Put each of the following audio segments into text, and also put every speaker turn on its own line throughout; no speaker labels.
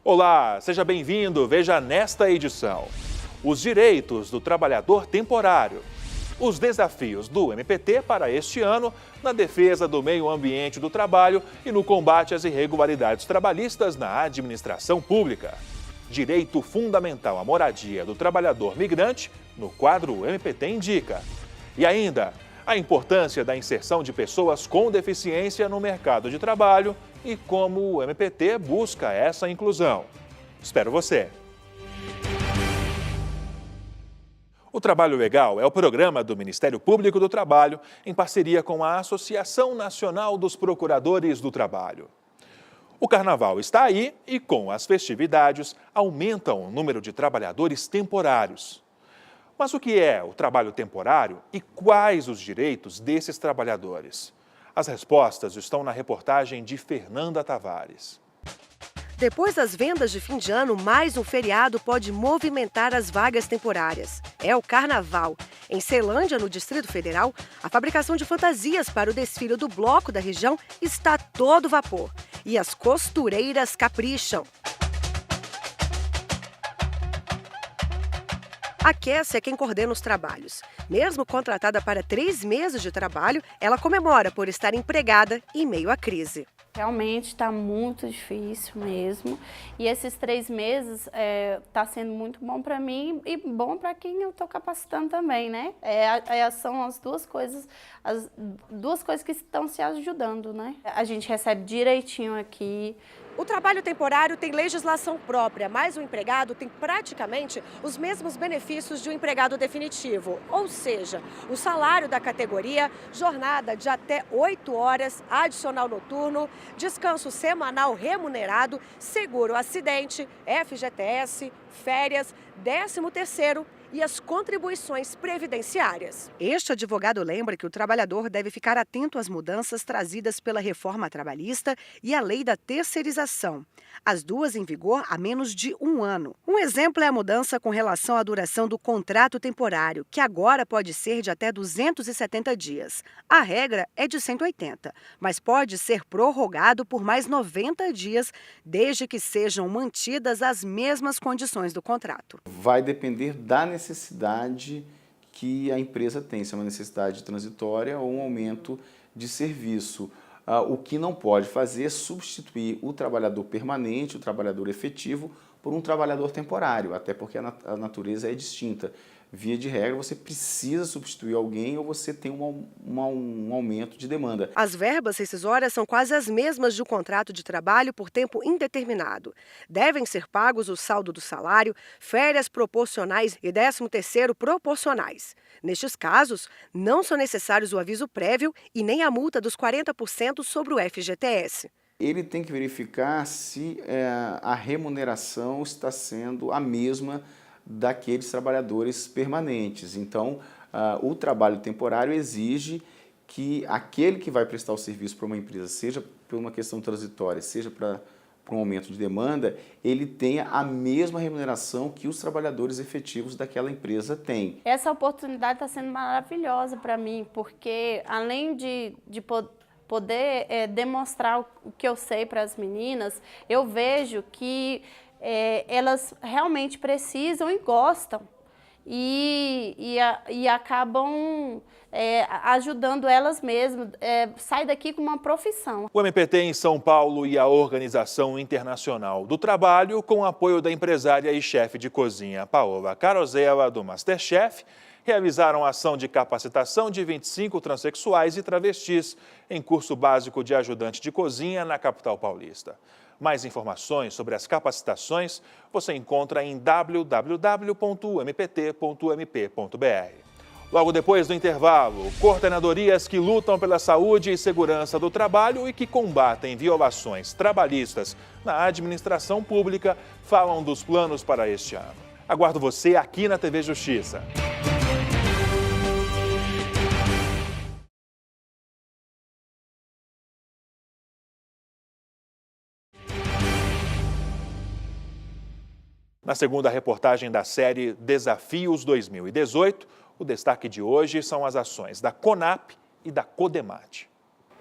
Olá, seja bem-vindo. Veja nesta edição: os direitos do trabalhador temporário, os desafios do MPT para este ano na defesa do meio ambiente do trabalho e no combate às irregularidades trabalhistas na administração pública, direito fundamental à moradia do trabalhador migrante no quadro MPT Indica, e ainda a importância da inserção de pessoas com deficiência no mercado de trabalho e como o MPT busca essa inclusão. Espero você! O Trabalho Legal é o programa do Ministério Público do Trabalho em parceria com a Associação Nacional dos Procuradores do Trabalho. O Carnaval está aí e, com as festividades, aumenta o número de trabalhadores temporários. Mas o que é o trabalho temporário e quais os direitos desses trabalhadores? As respostas estão na reportagem de Fernanda Tavares.
Depois das vendas de fim de ano, mais um feriado pode movimentar as vagas temporárias. É o Carnaval. Em Ceilândia, no Distrito Federal, a fabricação de fantasias para o desfile do bloco da região está a todo vapor. E as costureiras capricham. A Kessia é quem coordena os trabalhos. Mesmo contratada para 3 meses de trabalho, ela comemora por estar empregada em meio à crise.
Realmente está muito difícil mesmo. E esses 3 meses está sendo muito bom para mim e bom para quem eu estou capacitando também, né? São as duas coisas que estão se ajudando, né? A gente recebe direitinho aqui.
O trabalho temporário tem legislação própria, mas o empregado tem praticamente os mesmos benefícios de um empregado definitivo. Ou seja, o salário da categoria, jornada de até 8 horas, adicional noturno, descanso semanal remunerado, seguro acidente, FGTS, férias, 13º e as contribuições previdenciárias. Este advogado lembra que o trabalhador deve ficar atento às mudanças trazidas pela reforma trabalhista e a lei da terceirização, as duas em vigor há menos de 1 ano. Um exemplo é a mudança com relação à duração do contrato temporário, que agora pode ser de até 270 dias. A regra é de 180, mas pode ser prorrogado por mais 90 dias, desde que sejam mantidas as mesmas condições do contrato.
Vai depender da necessidade que a empresa tem, se é uma necessidade transitória ou um aumento de serviço. O que não pode fazer é substituir o trabalhador permanente, o trabalhador efetivo, por um trabalhador temporário, até porque a natureza é distinta. Via de regra, você precisa substituir alguém ou você tem um aumento de demanda.
As verbas rescisórias são quase as mesmas de um contrato de trabalho por tempo indeterminado. Devem ser pagos o saldo do salário, férias proporcionais e 13º proporcionais. Nestes casos, não são necessários o aviso prévio e nem a multa dos 40% sobre o FGTS.
Ele tem que verificar se a remuneração está sendo a mesma daqueles trabalhadores permanentes. Então, o trabalho temporário exige que aquele que vai prestar o serviço para uma empresa, seja por uma questão transitória, seja para um aumento de demanda, ele tenha a mesma remuneração que os trabalhadores efetivos daquela empresa têm.
Essa oportunidade está sendo maravilhosa para mim, porque além de poder demonstrar o que eu sei para as meninas, eu vejo que elas realmente precisam e gostam e acabam ajudando elas mesmas, sai daqui com uma profissão.
O MPT em São Paulo e a Organização Internacional do Trabalho, com o apoio da empresária e chefe de cozinha Paola Carosella, do MasterChef, realizaram a ação de capacitação de 25 transexuais e travestis em curso básico de ajudante de cozinha na capital paulista. Mais informações sobre as capacitações você encontra em www.mpt.mp.br. Logo depois do intervalo, coordenadorias que lutam pela saúde e segurança do trabalho e que combatem violações trabalhistas na administração pública falam dos planos para este ano. Aguardo você aqui na TV Justiça. Na segunda reportagem da série Desafios 2018, o destaque de hoje são as ações da CONAP e da CODEMAT.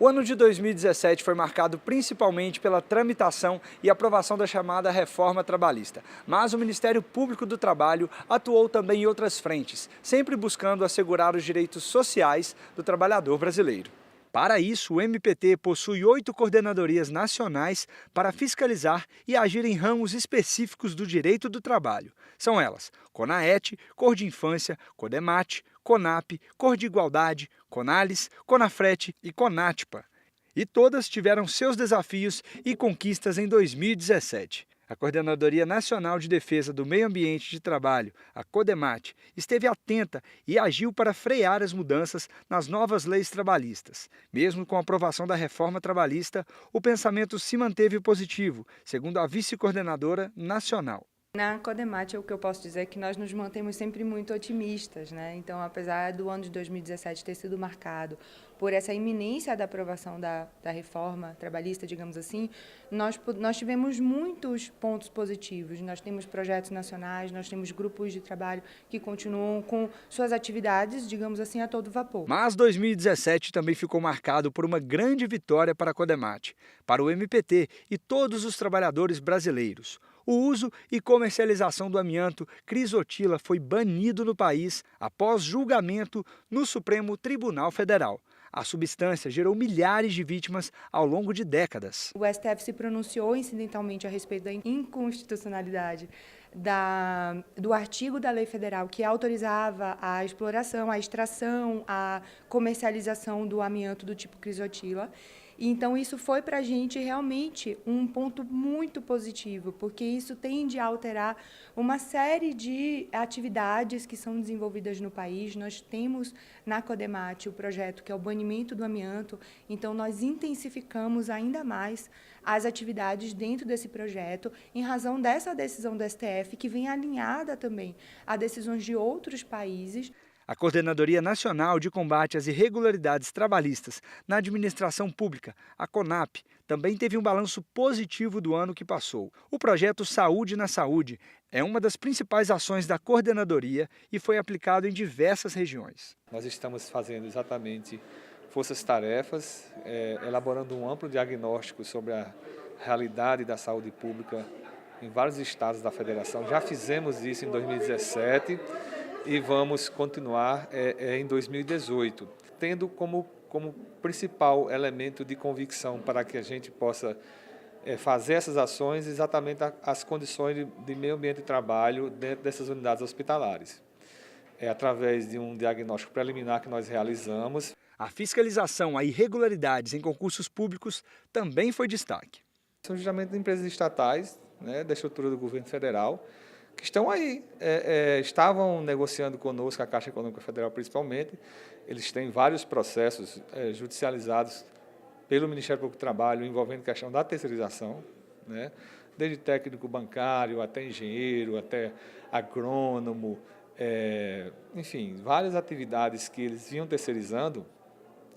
O ano de 2017 foi marcado principalmente pela tramitação e aprovação da chamada reforma trabalhista. Mas o Ministério Público do Trabalho atuou também em outras frentes, sempre buscando assegurar os direitos sociais do trabalhador brasileiro. Para isso, o MPT possui 8 coordenadorias nacionais para fiscalizar e agir em ramos específicos do direito do trabalho. São elas: CONAET, Cor de Infância, CODEMAT, CONAP, Cor de Igualdade, CONALES, CONAFRET e CONATPA. E todas tiveram seus desafios e conquistas em 2017. A Coordenadoria Nacional de Defesa do Meio Ambiente de Trabalho, a CODEMAT, esteve atenta e agiu para frear as mudanças nas novas leis trabalhistas. Mesmo com a aprovação da reforma trabalhista, o pensamento se manteve positivo, segundo a vice-coordenadora nacional.
Na CODEMAT, o que eu posso dizer é que nós nos mantemos sempre muito otimistas, né? Então, apesar do ano de 2017 ter sido marcado por essa iminência da aprovação da reforma trabalhista, digamos assim, nós tivemos muitos pontos positivos. Nós temos projetos nacionais, nós temos grupos de trabalho que continuam com suas atividades, digamos assim, a todo vapor.
Mas 2017 também ficou marcado por uma grande vitória para a CODEMAT, para o MPT e todos os trabalhadores brasileiros. O uso e comercialização do amianto crisotila foi banido no país após julgamento no Supremo Tribunal Federal. A substância gerou milhares de vítimas ao longo de décadas.
O STF se pronunciou incidentalmente a respeito da inconstitucionalidade do artigo da lei federal que autorizava a exploração, a extração, a comercialização do amianto do tipo crisotila. Então, isso foi para a gente realmente um ponto muito positivo, porque isso tende a alterar uma série de atividades que são desenvolvidas no país. Nós temos na CODEMAT o projeto que é o banimento do amianto, então nós intensificamos ainda mais as atividades dentro desse projeto, em razão dessa decisão do STF, que vem alinhada também a decisões de outros países.
A Coordenadoria Nacional de Combate às Irregularidades Trabalhistas na Administração Pública, a CONAP, também teve um balanço positivo do ano que passou. O projeto Saúde na Saúde é uma das principais ações da coordenadoria e foi aplicado em diversas regiões.
Nós estamos fazendo exatamente forças-tarefas, elaborando um amplo diagnóstico sobre a realidade da saúde pública em vários estados da federação. Já fizemos isso em 2017. E vamos continuar em 2018, tendo como principal elemento de convicção para que a gente possa fazer essas ações exatamente as condições de meio ambiente de trabalho dentro dessas unidades hospitalares. É através de um diagnóstico preliminar que nós realizamos.
A fiscalização a irregularidades em concursos públicos também foi destaque.
São justamente empresas estatais, né, da estrutura do governo federal, que estão aí, estavam negociando conosco, a Caixa Econômica Federal principalmente. Eles têm vários processos judicializados pelo Ministério Público do Trabalho envolvendo questão da terceirização, né? Desde técnico bancário até engenheiro, até agrônomo, enfim, várias atividades que eles vinham terceirizando.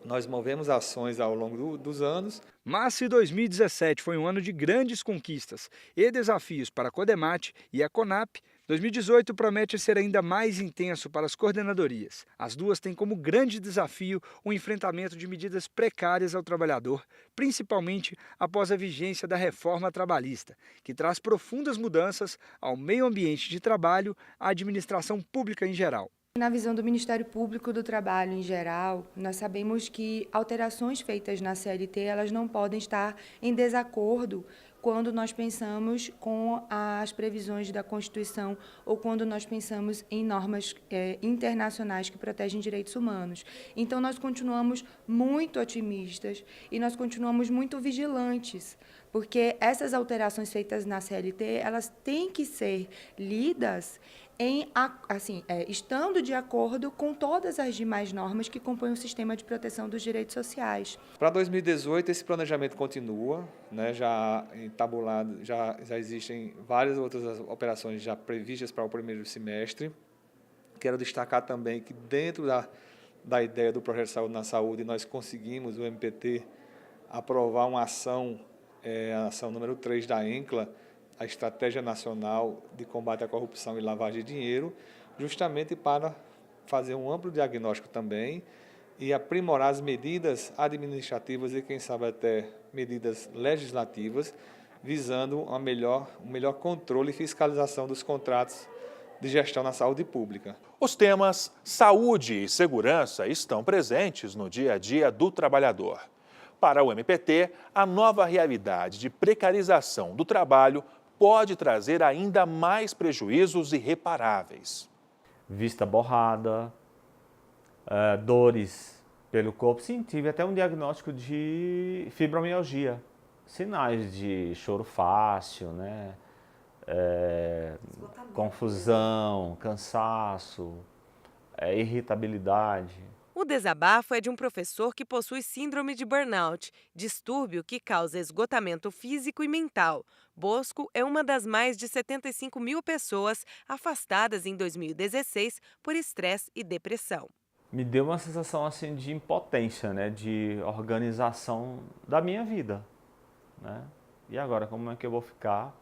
Nós movemos ações ao longo dos anos.
Mas se 2017 foi um ano de grandes conquistas e desafios para a CODEMAT e a CONAP, 2018 promete ser ainda mais intenso para as coordenadorias. As duas têm como grande desafio o enfrentamento de medidas precárias ao trabalhador, principalmente após a vigência da reforma trabalhista, que traz profundas mudanças ao meio ambiente de trabalho, à administração pública em geral.
Na visão do Ministério Público do Trabalho em geral, nós sabemos que alterações feitas na CLT elas não podem estar em desacordo quando nós pensamos com as previsões da Constituição ou quando nós pensamos em normas internacionais que protegem direitos humanos. Então, nós continuamos muito otimistas e nós continuamos muito vigilantes, porque essas alterações feitas na CLT, elas têm que ser lidas estando de acordo com todas as demais normas que compõem o sistema de proteção dos direitos sociais.
Para 2018, esse planejamento continua, né, já entabulado, já existem várias outras operações já previstas para o primeiro semestre. Quero destacar também que dentro da ideia do Projeto Saúde na Saúde, nós conseguimos, o MPT, aprovar uma ação, a ação número 3 da ENCLA, a Estratégia Nacional de Combate à Corrupção e Lavagem de Dinheiro, justamente para fazer um amplo diagnóstico também e aprimorar as medidas administrativas e, quem sabe, até medidas legislativas, visando um melhor controle e fiscalização dos contratos de gestão na saúde pública.
Os temas saúde e segurança estão presentes no dia a dia do trabalhador. Para o MPT, a nova realidade de precarização do trabalho pode trazer ainda mais prejuízos irreparáveis.
Vista borrada, dores pelo corpo. Sim, tive até um diagnóstico de fibromialgia. Sinais de choro fácil, né? Confusão, cansaço, irritabilidade.
O desabafo é de um professor que possui síndrome de burnout, distúrbio que causa esgotamento físico e mental. Bosco é uma das mais de 75 mil pessoas afastadas em 2016 por estresse e depressão.
Me deu uma sensação assim de impotência, né? De organização da minha vida, né? E agora, como é que eu vou ficar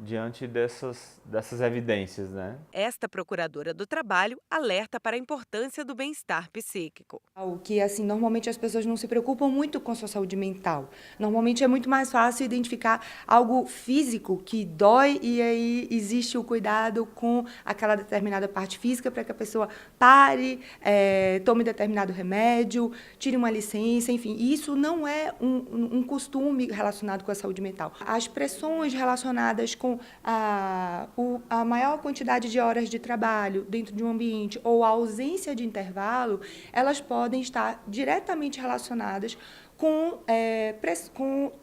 diante dessas evidências, né?
Esta procuradora do trabalho alerta para a importância do bem-estar psíquico.
O que, assim, normalmente as pessoas não se preocupam muito com sua saúde mental. Normalmente é muito mais fácil identificar algo físico que dói e aí existe o cuidado com aquela determinada parte física para que a pessoa pare, tome determinado remédio, tire uma licença, enfim. Isso não é um costume relacionado com a saúde mental. As pressões relacionadas com a maior quantidade de horas de trabalho dentro de um ambiente ou a ausência de intervalo, elas podem estar diretamente relacionadas com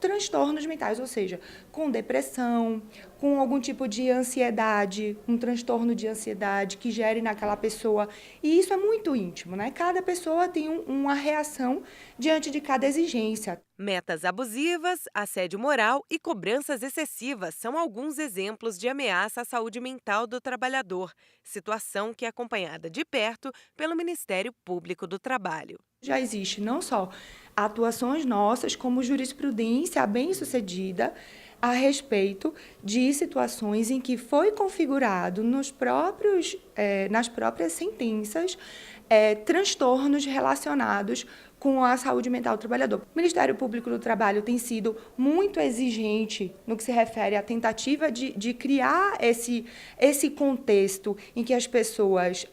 transtornos mentais, ou seja, com depressão, com algum tipo de ansiedade, um transtorno de ansiedade que gere naquela pessoa. E isso é muito íntimo, né? Cada pessoa tem uma reação diante de cada exigência.
Metas abusivas, assédio moral e cobranças excessivas são alguns exemplos de ameaça à saúde mental do trabalhador, situação que é acompanhada de perto pelo Ministério Público do Trabalho.
Já existe não só atuações nossas, como jurisprudência bem-sucedida a respeito de situações em que foi configurado nas próprias sentenças transtornos relacionados com a saúde mental do trabalhador. O Ministério Público do Trabalho tem sido muito exigente no que se refere à tentativa de criar esse contexto em que as pessoas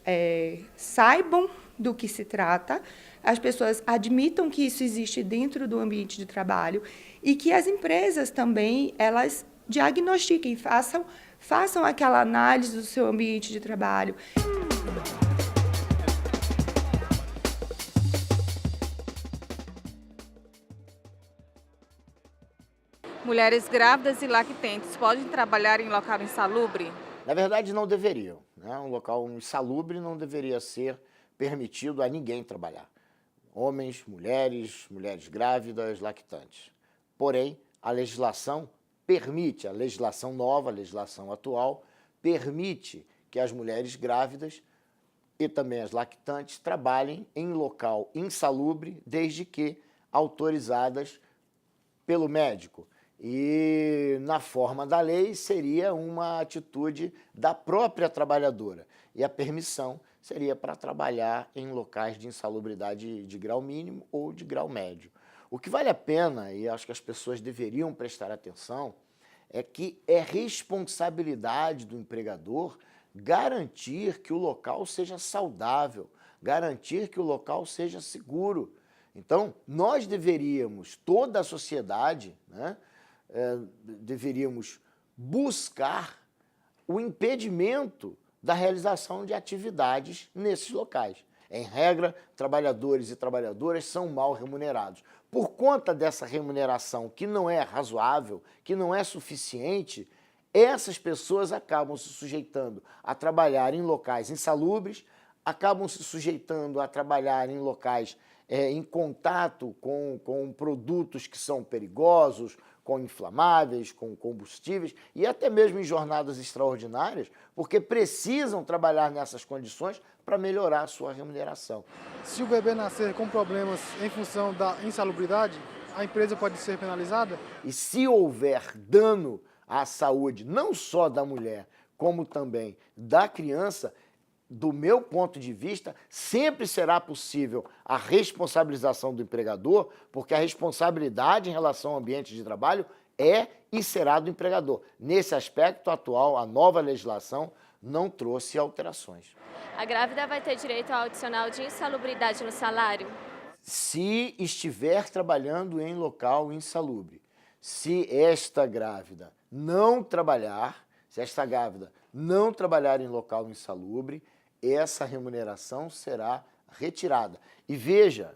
saibam do que se trata, as pessoas admitam que isso existe dentro do ambiente de trabalho e que as empresas também, elas diagnostiquem, façam aquela análise do seu ambiente de trabalho.
Mulheres grávidas e lactentes podem trabalhar em local insalubre?
Na verdade, não deveriam, né? Um local insalubre não deveria ser permitido a ninguém trabalhar. Homens, mulheres grávidas, lactantes. Porém, a legislação permite, a legislação nova, a legislação atual, permite que as mulheres grávidas e também as lactantes trabalhem em local insalubre, desde que autorizadas pelo médico. E, na forma da lei, seria uma atitude da própria trabalhadora. E a permissão seria para trabalhar em locais de insalubridade de grau mínimo ou de grau médio. O que vale a pena, e acho que as pessoas deveriam prestar atenção, é que é responsabilidade do empregador garantir que o local seja saudável, garantir que o local seja seguro. Então, nós deveríamos, toda a sociedade, né, deveríamos buscar o impedimento da realização de atividades nesses locais. Em regra, trabalhadores e trabalhadoras são mal remunerados. Por conta dessa remuneração que não é razoável, que não é suficiente, essas pessoas acabam se sujeitando a trabalhar em locais insalubres, acabam se sujeitando a trabalhar em locais em contato com produtos que são perigosos, com inflamáveis, com combustíveis e até mesmo em jornadas extraordinárias, porque precisam trabalhar nessas condições para melhorar a sua remuneração.
Se o bebê nascer com problemas em função da insalubridade, a empresa pode ser penalizada?
E se houver dano à saúde, não só da mulher, como também da criança, do meu ponto de vista, sempre será possível a responsabilização do empregador, porque a responsabilidade em relação ao ambiente de trabalho é e será do empregador. Nesse aspecto atual, a nova legislação não trouxe alterações.
A grávida vai ter direito ao adicional de insalubridade no salário?
Se estiver trabalhando em local insalubre, se esta grávida não trabalhar, em local insalubre, essa remuneração será retirada. E veja,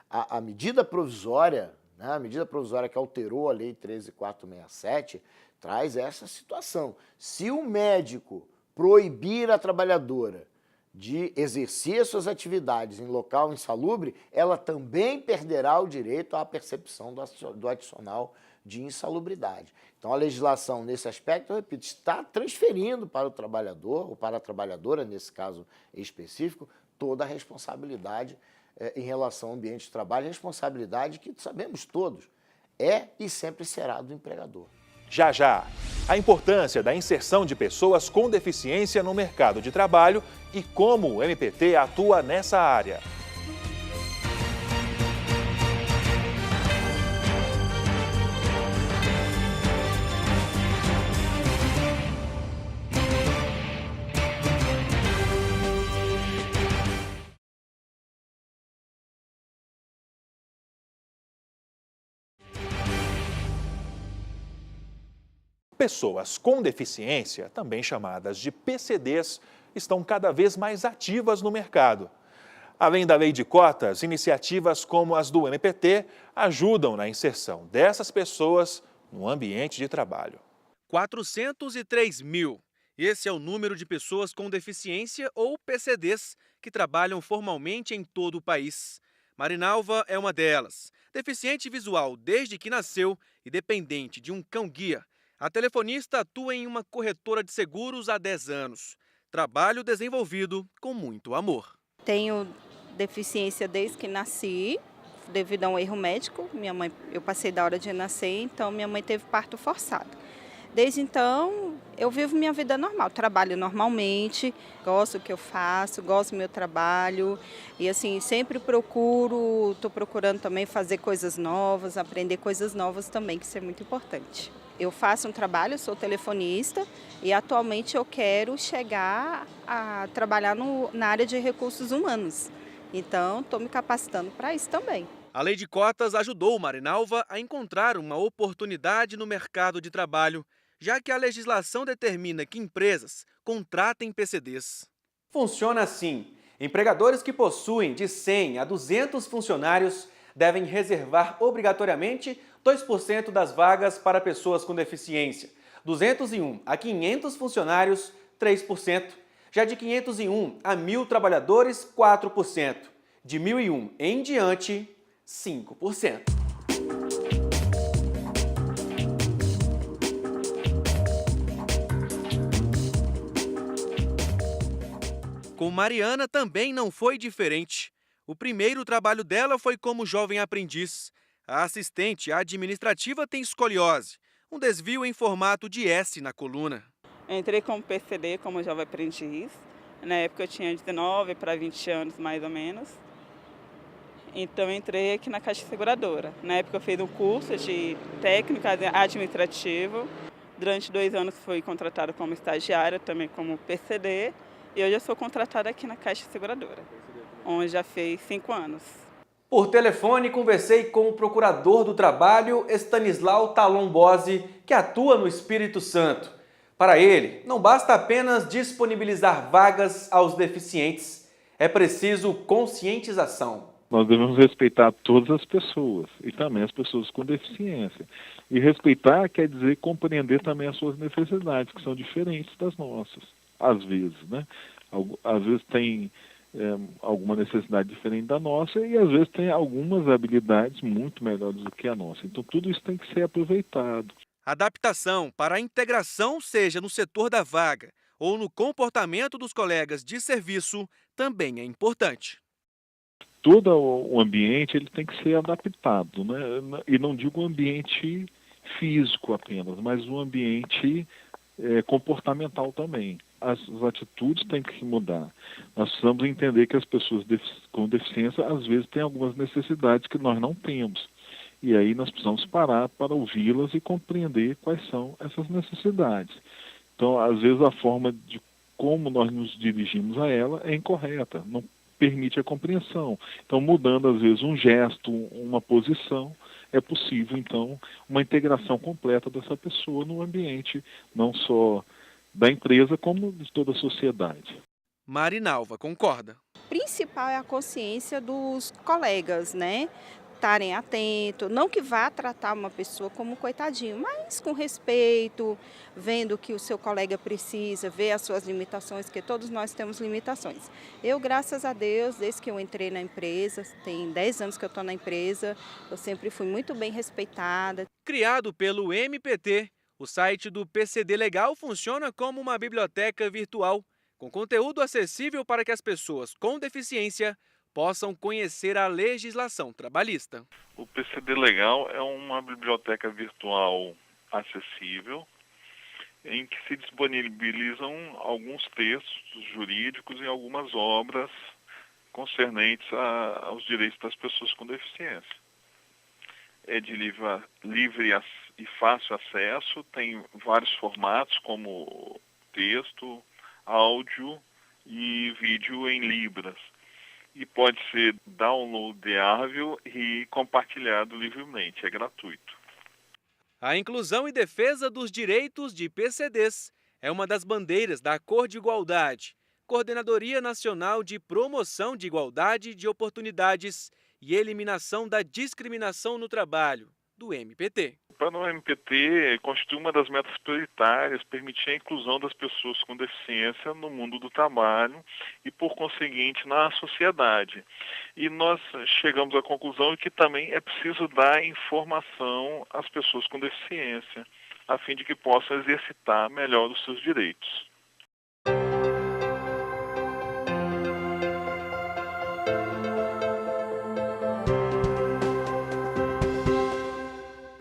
a medida provisória, né, a medida provisória que alterou a Lei 13.467, traz essa situação. Se o médico proibir a trabalhadora de exercer suas atividades em local insalubre, ela também perderá o direito à percepção do adicional de insalubridade. Então, a legislação, nesse aspecto, eu repito, está transferindo para o trabalhador, ou para a trabalhadora, nesse caso específico, toda a responsabilidade em relação ao ambiente de trabalho, responsabilidade que sabemos todos, é e sempre será do empregador.
Já, a importância da inserção de pessoas com deficiência no mercado de trabalho e como o MPT atua nessa área. Pessoas com deficiência, também chamadas de PCDs, estão cada vez mais ativas no mercado. Além da lei de cotas, iniciativas como as do MPT ajudam na inserção dessas pessoas no ambiente de trabalho.
403 mil. Esse é o número de pessoas com deficiência ou PCDs que trabalham formalmente em todo o país. Marinalva é uma delas. Deficiente visual desde que nasceu e dependente de um cão-guia, a telefonista atua em uma corretora de seguros há 10 anos. Trabalho desenvolvido com muito amor.
Tenho deficiência desde que nasci, devido a um erro médico. Eu passei da hora de nascer, então minha mãe teve parto forçado. Desde então, eu vivo minha vida normal, trabalho normalmente, gosto do que eu faço, gosto do meu trabalho e assim, sempre estou procurando também fazer coisas novas, aprender coisas novas também, que isso é muito importante. Eu faço um trabalho, sou telefonista e atualmente eu quero chegar a trabalhar na área de recursos humanos. Então, estou me capacitando para isso também.
A lei de cotas ajudou Marinalva a encontrar uma oportunidade no mercado de trabalho, já que a legislação determina que empresas contratem PCDs.
Funciona assim. Empregadores que possuem de 100 a 200 funcionários devem reservar obrigatoriamente 2% das vagas para pessoas com deficiência. 201 a 500 funcionários, 3%. Já de 501 a 1.000 trabalhadores, 4%. De 1.001 em diante, 5%.
Com Mariana também não foi diferente. O primeiro trabalho dela foi como jovem aprendiz. A assistente administrativa tem escoliose, um desvio em formato de S na coluna.
Entrei como PCD, como jovem aprendiz. Na época eu tinha 19 para 20 anos, mais ou menos. Então entrei aqui na Caixa Seguradora. Na época eu fiz um curso de técnico administrativo. Durante 2 anos fui contratada como estagiária, também como PCD. E hoje eu sou contratada aqui na Caixa Seguradora, onde já fez 5 anos.
Por telefone, conversei com o procurador do trabalho, Stanislau Talon-Bose, que atua no Espírito Santo. Para ele, não basta apenas disponibilizar vagas aos deficientes, é preciso conscientização.
Nós devemos respeitar todas as pessoas, e também as pessoas com deficiência. E respeitar quer dizer compreender também as suas necessidades, que são diferentes das nossas. Às vezes, né? Às vezes tem alguma necessidade diferente da nossa e às vezes tem algumas habilidades muito melhores do que a nossa. Então tudo isso tem que ser aproveitado.
Adaptação para a integração, seja no setor da vaga ou no comportamento dos colegas de serviço, também é importante.
Todo o ambiente ele tem que ser adaptado, né? E não digo o ambiente físico apenas, mas o ambiente comportamental também. as atitudes têm que se mudar. Nós precisamos entender que as pessoas com deficiência, às vezes, têm algumas necessidades que nós não temos. E aí nós precisamos parar para ouvi-las e compreender quais são essas necessidades. Então, às vezes, a forma de como nós nos dirigimos a ela é incorreta, não permite a compreensão. Então, mudando, às vezes, um gesto, uma posição, é possível, então, uma integração completa dessa pessoa no ambiente, não só da empresa, como de toda a sociedade.
Marinalva concorda.
O principal é a consciência dos colegas, né? Estarem atentos, não que vá tratar uma pessoa como coitadinho, mas com respeito, vendo que o seu colega precisa, ver as suas limitações, que todos nós temos limitações. Eu, graças a Deus, desde que eu entrei na empresa, tem 10 anos que eu estou na empresa, eu sempre fui muito bem respeitada.
Criado pelo MPT, o site do PCD Legal funciona como uma biblioteca virtual, com conteúdo acessível para que as pessoas com deficiência possam conhecer a legislação trabalhista.
O PCD Legal é uma biblioteca virtual acessível, em que se disponibilizam alguns textos jurídicos e algumas obras concernentes aos direitos das pessoas com deficiência. É de livre e fácil acesso, tem vários formatos como texto, áudio e vídeo em libras. E pode ser downloadável e compartilhado livremente, é gratuito.
A inclusão e defesa dos direitos de PCDs é uma das bandeiras da Cor de Igualdade, Coordenadoria Nacional de Promoção de Igualdade de Oportunidades e Eliminação da Discriminação no Trabalho, do MPT.
Para o MPT, constitui uma das metas prioritárias permitir a inclusão das pessoas com deficiência no mundo do trabalho e, por conseguinte, na sociedade. E nós chegamos à conclusão que também é preciso dar informação às pessoas com deficiência, a fim de que possam exercitar melhor os seus direitos.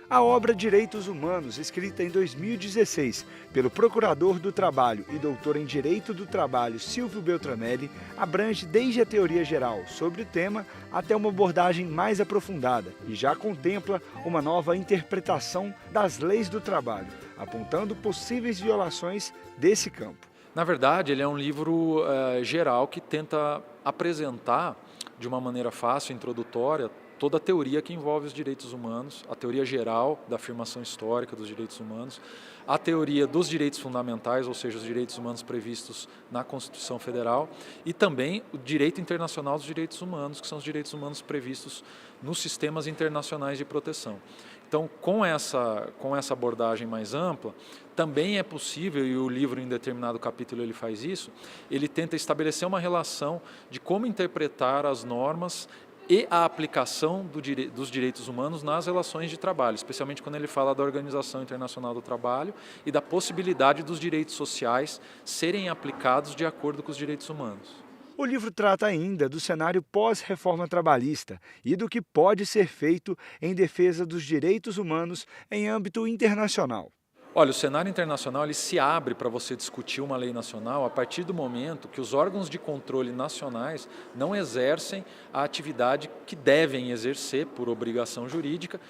A obra Direitos Humanos, escrita em 2016 pelo Procurador do Trabalho e doutor em Direito do Trabalho Silvio Beltramelli, abrange desde a teoria geral sobre o tema até uma abordagem mais aprofundada e já contempla uma nova interpretação das leis do trabalho, apontando possíveis violações desse campo.
Na verdade, ele é um livro geral que tenta apresentar de uma maneira fácil, introdutória, toda a teoria que envolve os direitos humanos, a teoria geral da afirmação histórica dos direitos humanos, a teoria dos direitos fundamentais, ou seja, os direitos humanos previstos na Constituição Federal, e também o direito internacional dos direitos humanos, que são os direitos humanos previstos nos sistemas internacionais de proteção. Então, com essa abordagem mais ampla, também é possível, e o livro em determinado capítulo ele faz isso, ele tenta estabelecer uma relação de como interpretar as normas e a aplicação dos direitos humanos nas relações de trabalho, especialmente quando ele fala da Organização Internacional do Trabalho e da possibilidade dos direitos sociais serem aplicados de acordo com os direitos humanos.
O livro trata ainda do cenário pós-reforma trabalhista e do que pode ser feito em defesa dos direitos humanos em âmbito internacional.
Olha, o cenário internacional ele se abre para você discutir uma lei nacional a partir do momento que os órgãos de controle nacionais não exercem a atividade que devem exercer por obrigação jurídica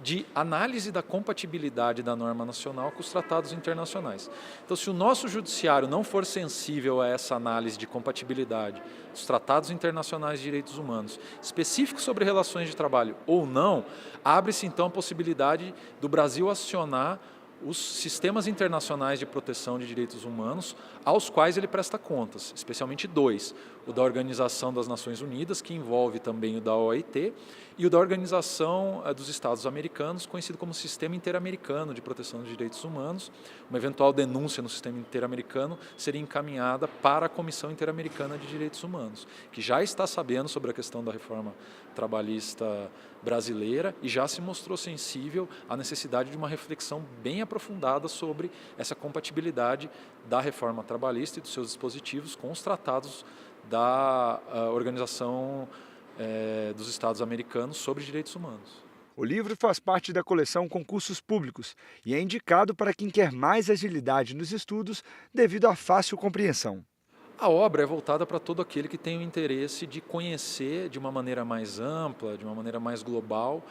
de análise da compatibilidade da norma nacional com os tratados internacionais. Então, se o nosso judiciário não for sensível a essa análise de compatibilidade dos tratados internacionais de direitos humanos, específicos sobre relações de trabalho ou não, abre-se então a possibilidade do Brasil acionar os sistemas internacionais de proteção de direitos humanos aos quais ele presta contas, especialmente dois, o da Organização das Nações Unidas, que envolve também o da OIT, e o da Organização dos Estados Americanos, conhecido como Sistema Interamericano de Proteção de Direitos Humanos. Uma eventual denúncia no Sistema Interamericano seria encaminhada para a Comissão Interamericana de Direitos Humanos, que já está sabendo sobre a questão da reforma trabalhista brasileira e já se mostrou sensível à necessidade de uma reflexão bem aprofundada sobre essa compatibilidade da reforma trabalhista e dos seus dispositivos com os tratados da Organização dos Estados Americanos sobre Direitos Humanos.
O livro faz parte da coleção Concursos Públicos e é indicado para quem quer mais agilidade nos estudos devido à fácil compreensão.
A obra é voltada para todo aquele que tem o interesse de conhecer de uma maneira mais ampla, de uma maneira mais global,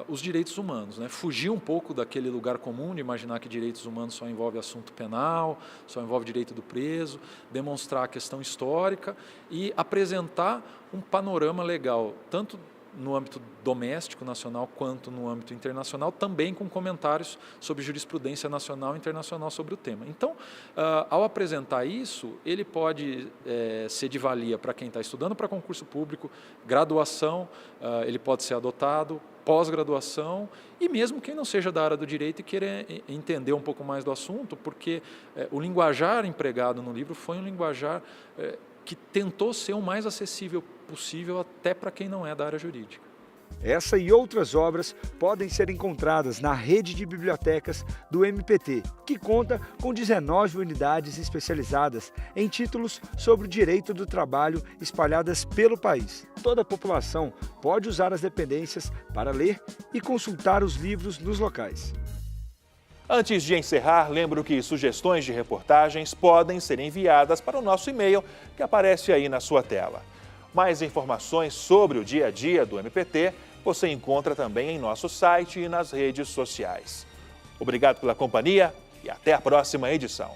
os direitos humanos, né? Fugir um pouco daquele lugar comum de imaginar que direitos humanos só envolve assunto penal, só envolve direito do preso, demonstrar a questão histórica e apresentar um panorama legal, tanto no âmbito doméstico nacional quanto no âmbito internacional, também com comentários sobre jurisprudência nacional e internacional sobre o tema. Então, ao apresentar isso, ele pode ser de valia para quem está estudando para concurso público, graduação, ele pode ser adotado, pós-graduação e mesmo quem não seja da área do direito e queira entender um pouco mais do assunto, porque o linguajar empregado no livro foi um linguajar que tentou ser o mais acessível possível até para quem não é da área jurídica.
Essa e outras obras podem ser encontradas na rede de bibliotecas do MPT, que conta com 19 unidades especializadas em títulos sobre o direito do trabalho espalhadas pelo país. Toda a população pode usar as dependências para ler e consultar os livros nos locais.
Antes de encerrar, lembro que sugestões de reportagens podem ser enviadas para o nosso e-mail que aparece aí na sua tela. Mais informações sobre o dia a dia do MPT você encontra também em nosso site e nas redes sociais. Obrigado pela companhia e até a próxima edição.